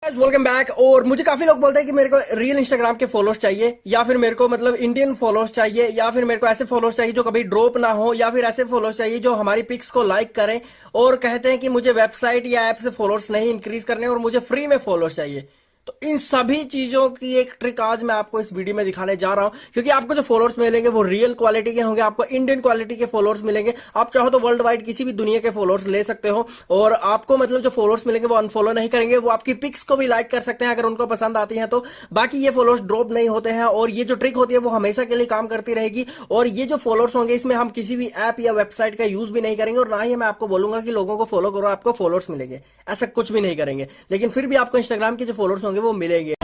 Welcome back. और मुझे काफी लोग बोलते हैं कि मेरे को रियल इंस्टाग्राम के फॉलोअर्स चाहिए, या फिर मेरे को मतलब इंडियन फॉलोअर्स चाहिए, या फिर मेरे को ऐसे फॉलोअर्स चाहिए जो कभी ड्रॉप ना हो, या फिर ऐसे फॉलोअर्स चाहिए जो हमारी पिक्स को लाइक करें। और कहते हैं कि मुझे वेबसाइट या ऐप से फॉलोअर्स नहीं इंक्रीज करने और मुझे फ्री में फॉलोअर्स चाहिए। तो इन सभी चीजों की एक ट्रिक आज मैं आपको इस वीडियो में दिखाने जा रहा हूं, क्योंकि आपको जो फॉलोअर्स मिलेंगे वो रियल क्वालिटी के होंगे, आपको इंडियन क्वालिटी के फॉलोअर्स मिलेंगे। आप चाहो तो वर्ल्ड वाइड किसी भी दुनिया के फॉलोअर्स ले सकते हो, और आपको मतलब जो फॉलोअर्स मिलेंगे वो अनफॉलो नहीं करेंगे, वो आपकी पिक्स को भी लाइक कर सकते हैं अगर उनको पसंद आती है तो। बाकी ये फॉलोअर्स ड्रॉप नहीं होते हैं, और ये जो ट्रिक होती है वो हमेशा के लिए काम करती रहेगी। और ये जो फॉलोअर्स होंगे इसमें हम किसी भी ऐप या वेबसाइट का यूज भी नहीं करेंगे, और ना ही मैं आपको बोलूंगा कि लोगों को फॉलो करो आपको फॉलोअर्स मिलेंगे, ऐसा कुछ भी नहीं करेंगे। लेकिन फिर भी आपको इंस्टाग्राम के जो फॉलोअर्स होंगे वो मिलेंगे।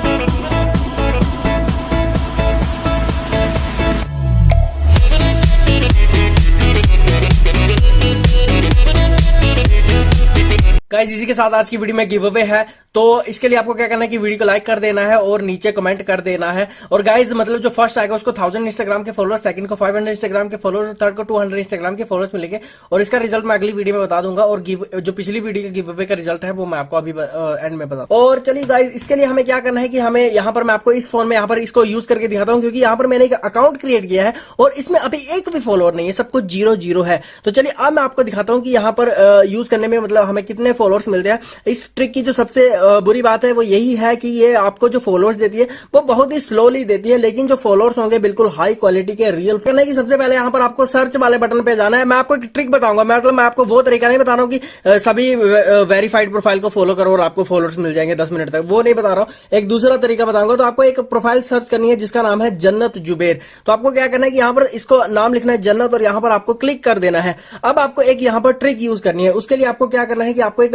गाइस, इसी के साथ आज की वीडियो में गिव अवे है, तो इसके लिए आपको क्या करना है कि वीडियो को लाइक कर देना है और नीचे कमेंट कर देना है। और गाइस मतलब जो फर्स्ट आएगा उसको 1000 इंस्टाग्राम के फॉलोअर्स, सेकंड को 500 इंस्टाग्राम के फॉलोअर्स, थर्ड को 200 इंस्टाग्राम के फॉलोअर्स मिलेंगे। और इसका रिजल्ट मैं अगली वीडियो में बता दूंगा, और जो पिछली वीडियो के गिव अवे का रिजल्ट है वो मैं आपको अभी एंड में बता। और चलिए गाइस, इसके लिए हमें क्या करना है कि हमें यहाँ पर मैं आपको इस फोन में यहाँ पर इसको यूज करके दिखाता हूँ, क्योंकि यहाँ पर मैंने एक अकाउंट क्रिएट किया है और इसमें अभी एक भी फॉलोअर नहीं है, सब कुछ 0 है। तो चलिए अब मैं आपको दिखाता हूँ कि यहाँ पर यूज करने में मतलब हमें कितने फॉलोअर्स मिलते हैं। इस ट्रिक की जो सबसे बुरी बात है वो यही है कि ये आपको जो फॉलोअर्स देती है वो बहुत ही स्लोली देती है, लेकिन जो फॉलोअर्स होंगे बिल्कुल हाई क्वालिटी के रियल। करने की सबसे पहले यहाँ पर आपको सर्च वाले बटन पे जाना है। मैं आपको एक ट्रिक बताऊंगा, मैं आपको वो तरीका नहीं बता रहा हूँ कि सभी वेरीफाइड प्रोफाइल को फॉलो करो और आपको फॉलोअर्स मिल जाएंगे 10 मिनट तक, वो नहीं बता रहा हूँ। एक दूसरा तरीका बताऊंगा। तो आपको एक प्रोफाइल सर्च करनी है जिसका नाम है जन्नत जुबैर। तो आपको क्या करना है कि यहाँ पर इसको नाम लिखना है जन्नत, और यहाँ पर आपको क्लिक कर देना है। अब आपको एक यहाँ पर ट्रिक यूज करनी है। उसके लिए आपको क्या करना है कि आपको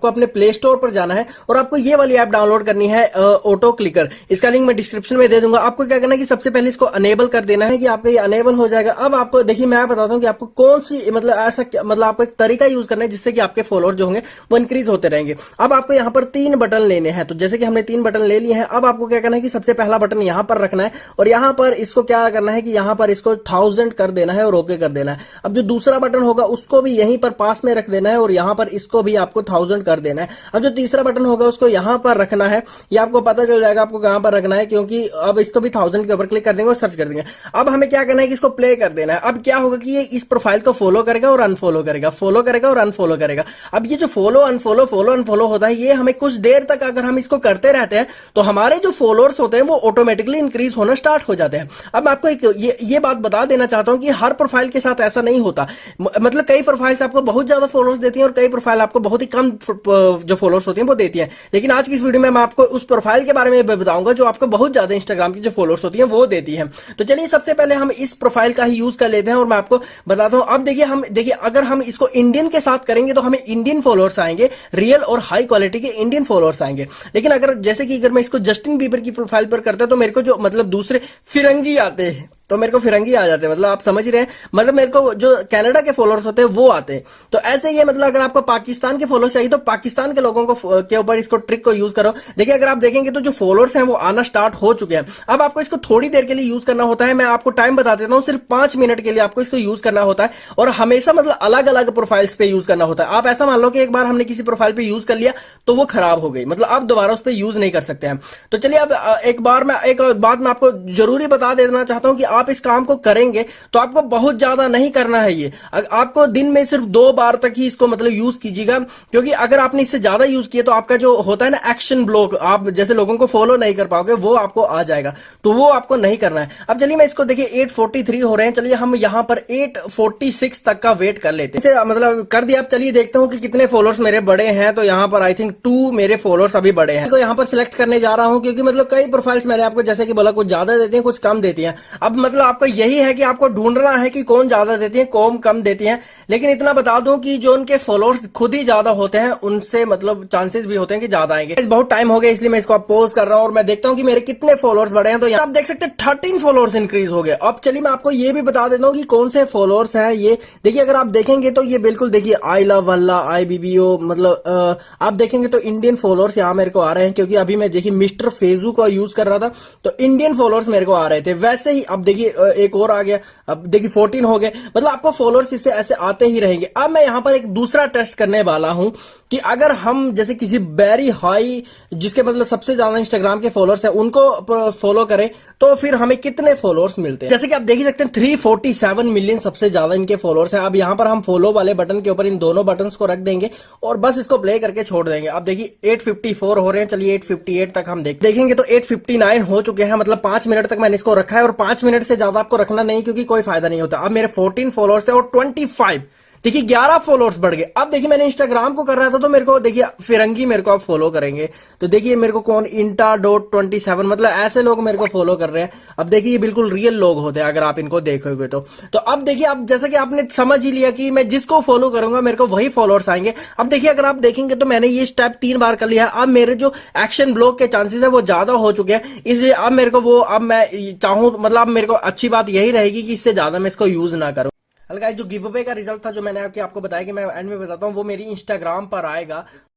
अपने प्ले स्टोर पर जाना है और आपको ये वाली ऐप डाउनलोड करनी है, ऑटो क्लिकर। इसका लिंक मैं डिस्क्रिप्शन में दे दूंगा। आपको क्या करना है कि सबसे पहले इसको अनेबल कर देना है, कि आपका ये अनेबल हो जाएगा। अब आपको देखिए मैं बताता हूं कि आपको कौन सी मतलब ऐसा मतलब आपको एक तरीका यूज करना है जिससे कि आपके फॉलोअर जो होंगे वो इंक्रीज होते रहेंगे। अब आपको यहाँ पर 3 बटन लेने हैं। तो जैसे कि हमने 3 बटन ले लिए हैं, अब आपको क्या करना है कि सबसे पहला बटन यहाँ पर रखना है, और यहाँ पर इसको क्या करना है कि यहाँ पर इसको 1000 कर देना है और ओके कर देना है। अब जो दूसरा बटन होगा उसको भी यहीं पर पास में रख देना है, और यहाँ पर इसको भी आपको 1000 कर देना है। अब जो तीसरा बटन होगा उसको यहाँ पर रखना है। ये आपको पता चल जाएगा आपको कहां पर रखना है, क्योंकि अब इसको भी 1000 के ऊपर क्लिक कर देंगे और सर्च कर देंगे। अब हमें क्या करना है कि इसको प्ले कर देना है। अब क्या होगा कि ये इस प्रोफाइल को फॉलो करेगा और अनफॉलो करेगा, फॉलो करेगा और अनफॉलो करेगा। अब ये जो फॉलो अनफॉलो होता है, ये हमें कुछ देर तक अगर हम इसको करते रहते हैं तो हमारे जो फॉलोअर्स होते हैं वो ऑटोमेटिकली इंक्रीज होना स्टार्ट हो जाते हैं। अब मैं आपको एक ये बात बता देना चाहता हूं कि हर प्रोफाइल के साथ ऐसा नहीं होता। मतलब कई प्रोफाइल्स आपको बहुत ज्यादा फॉलोअर्स देती हैं और कई प्रोफाइल आपको बहुत ही कम जो फॉलोअर्स होती हैं वो देती है। लेकिन आज की इस वीडियो में मैं आपको उस प्रोफाइल के बारे में बताऊंगा जो आपको बहुत ज्यादा इंस्टाग्राम की जो फॉलोअर्स होती हैं वो देती है। तो चलिए सबसे पहले हम इस प्रोफाइल का ही यूज कर लेते हैं और मैं आपको बताता हूं। अब देखिए अगर हम इसको इंडियन के साथ करेंगे तो हमें इंडियन फॉलोअर्स आएंगे, रियल और हाई क्वालिटी के इंडियन फॉलोअर्स आएंगे। लेकिन अगर जैसे कि अगर मैं इसको जस्टिन बीबर की प्रोफाइल पर करता तो मेरे को जो मतलब दूसरे फिरंगी आते हैं, तो मेरे को फिरंगी आ जाते हैं, मतलब आप समझ ही रहे हैं, मतलब मेरे को जो कनाडा के फॉलोअर्स होते हैं वो आते हैं। तो ऐसे ही मतलब अगर आपको पाकिस्तान के फॉलोअर्स चाहिए तो पाकिस्तान के लोगों को के ऊपर इसको ट्रिक को यूज करो। देखिए अगर आप देखेंगे तो जो फॉलोअर्स हैं वो आना स्टार्ट हो चुके हैं। अब आपको इसको थोड़ी देर के लिए यूज करना होता है। मैं आपको टाइम बता देता हूं, सिर्फ 5 मिनट के लिए आपको इसको यूज करना होता है, और हमेशा मतलब अलग अलग प्रोफाइल्स पे यूज करना होता है। आप ऐसा मान लो कि एक बार हमने किसी प्रोफाइल पे यूज कर लिया तो वो खराब हो गई, मतलब आप दोबारा उस पर यूज नहीं कर सकते हैं। तो चलिए अब एक बात मैं आपको जरूरी बता देना चाहता हूं कि आप इस काम को करेंगे तो आपको बहुत ज्यादा नहीं करना है। ये आपको दिन में सिर्फ 2 बार तक ही इसको मतलब यूज कीजिएगा, क्योंकि अगर आपने इससे ज्यादा यूज किया तो आपका जो होता है ना एक्शन ब्लॉक, आप जैसे लोगों को फॉलो नहीं कर पाओगे, वो आपको आ जाएगा, तो वो आपको नहीं करना है। अब चलिए मैं इसको देखिए 843 हो रहे हैं, चलिए हम यहां पर 846 तक का वेट कर लेते हैं। मतलब कर दिया। अब चलिए देखते हूं कि कितने फॉलोअर्स मेरे बड़े हैं। तो यहां पर आई थिंक 2 मेरे फॉलोअर्स अभी बड़े हैं। तो यहां पर सिलेक्ट करने जा रहा हूं, क्योंकि मतलब कई प्रोफाइल्स मैंने आपको जैसे कि बोला कुछ ज्यादा देती हैं कुछ कम देती हैं। अब मतलब आपको यही है कि आपको ढूंढना है कि कौन ज्यादा देती है कौन कम देती है। लेकिन इतना बता दूं कि जो उनके फॉलोअर्स खुद ही ज्यादा होते हैं उनसे मतलब चांसेस भी होते हैं कि ज्यादा आएंगे। बहुत टाइम हो गया इसलिए मैं इसको पोज कर रहा हूं और मैं देखता हूं कि मेरे कितने फॉलोअर्स बढ़े हैं। तो आप देख सकते हैं 13 फॉलोअर्स इंक्रीज हो गए। अब चलिए मैं आपको ये भी बता देता हूं कि कौन से फॉलोअर्स हैं ये। देखिए अगर आप देखेंगे तो ये बिल्कुल देखिए आई लव वल्ला IBBO, मतलब आप देखेंगे तो इंडियन फॉलोअर्स यहां मेरे को आ रहे हैं, क्योंकि अभी मैं देखिए मिस्टर फेजू का यूज कर रहा था तो इंडियन फॉलोअर्स मेरे को आ रहे थे। वैसे ही अब देखिए एक और आ गया, अब देखिए 14 हो गए। मतलब आपको फॉलोअर्स इससे ऐसे आते ही रहेंगे। अब मैं यहां पर एक दूसरा टेस्ट करने वाला हूं कि अगर हम जैसे किसी वेरी हाई, जिसके मतलब सबसे ज्यादा इंस्टाग्राम के फॉलोअर्स है, उनको फॉलो करें तो फिर हमें कितने फॉलोअर्स मिलते हैं। जैसे कि आप देख ही सकते हैं 347 मिलियन सबसे ज्यादा इनके फॉलोअर्स हैं। अब यहां पर हम फॉलो वाले बटन के ऊपर इन दोनों बटन्स को रख देंगे और बस इसको प्ले करके छोड़ देंगे। अब देखिए 854 हो रहे हैं, चलिए 858 तक हम देखेंगे तो 859 हो चुके हैं। मतलब 5 मिनट तक मैंने इसको रखा है और 5 मिनट से ज्यादा आपको रखना नहीं, क्योंकि कोई फायदा नहीं होता। अब मेरे 14 फॉलोअर्स थे और 25 देखिए 11 फॉलोअर्स बढ़ गए। अब देखिए मैंने इंस्टाग्राम को कर रहा था तो मेरे को देखिए फिरंगी मेरे को आप फॉलो करेंगे, तो देखिए मेरे को कौन इंटा.27 मतलब ऐसे लोग मेरे को फॉलो कर रहे हैं। अब देखिए ये बिल्कुल रियल लोग होते हैं अगर आप इनको देखोगे तो अब देखिए आप जैसा कि आपने समझ ही लिया कि मैं जिसको फॉलो करूंगा मेरे को वही फॉलोअर्स आएंगे। अब देखिए अगर आप देखेंगे तो मैंने ये स्टेप 3 बार कर लिया है। अब मेरे जो एक्शन ब्लॉक के चांसेस है वो ज्यादा हो चुके हैं, इसलिए अब मेरे को वो, अब मैं चाहूं मतलब अब मेरे को अच्छी बात यही रहेगी कि इससे ज्यादा मैं इसको यूज ना करूं। गाइस जो गिव अवे का रिजल्ट था जो मैंने आपको बताया कि मैं एंड में बताता हूँ, वो मेरी इंस्टाग्राम पर आएगा।